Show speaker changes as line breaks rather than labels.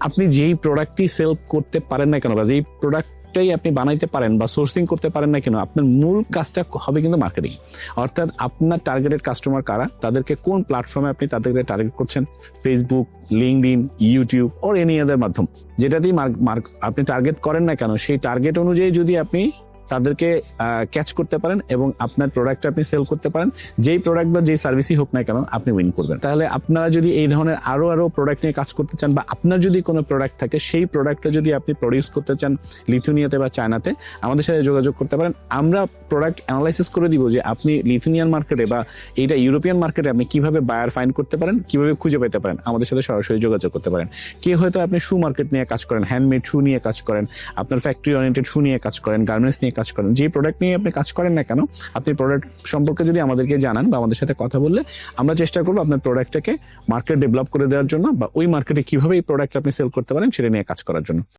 আপনি যেই প্রোডাক্টটি সেল করতে পারেন না কেন বা যেই প্রোডাক্টটাই আপনি বানাইতে পারেন বা সোর্সিং করতে পারেন না কেন, আপনার মূল কাজটা হবে কিন্তু মার্কেটিং। অর্থাৎ আপনার টার্গেটেড কাস্টমার কারা, তাদেরকে কোন প্ল্যাটফর্মে আপনি তাদেরকে টার্গেট করছেন, Facebook, LinkedIn, YouTube or any other মাধ্যম, যেটাতেই আপনি টার্গেট করেন না কেন, সেই টার্গেট অনুযায়ী যদি আপনি তাদেরকে ক্যাচ করতে পারেন এবং আপনার প্রোডাক্টটা আপনি সেল করতে পারেন, যেই প্রোডাক্ট বা যেই সার্ভিসই হোক না কেন, আপনি উইন করবেন। তাহলে আপনারা যদি এই ধরনের আরো প্রোডাক্ট নিয়ে কাজ করতে চান বা আপনার যদি কোনো প্রোডাক্ট থাকে, সেই প্রোডাক্টটা যদি আপনি প্রডিউস করতে চান লিথুনিয়াতে বা চায়নাতে, আমাদের সাথে যোগাযোগ করতে পারেন। আমরা প্রোডাক্ট অ্যানালাইসিস করে দিব যে আপনি লিথুনিয়ান মার্কেটে বা এইটা ইউরোপিয়ান মার্কেটে আপনি কিভাবে বায়ার ফাইন্ড করতে পারেন, কিভাবে খুঁজে পেতে পারেন, আমাদের সাথে সরাসরি যোগাযোগ করতে পারেন। কে হয়তো আপনি শু মার্কেট নিয়ে কাজ করেন, হ্যান্ডমেড শু নিয়ে কাজ করেন, আপনার ফ্যাক্টরি ওরিয়েন্টেড শু নিয়ে কাজ করেন, গার্মেন্টস নিয়ে কাজ করেন, যে প্রোডাক্ট নিয়ে আপনি কাজ করেন না কেন, আপনি প্রোডাক্ট সম্পর্কে যদি আমাদেরকে জানান বা আমাদের সাথে কথা বললে আমরা চেষ্টা করবো আপনার প্রোডাক্টটাকে মার্কেট ডেভেলপ করে দেওয়ার জন্য বা ওই মার্কেটে কিভাবে এই প্রোডাক্ট আপনি সেল করতে পারেন সেটা নিয়ে কাজ করার জন্য।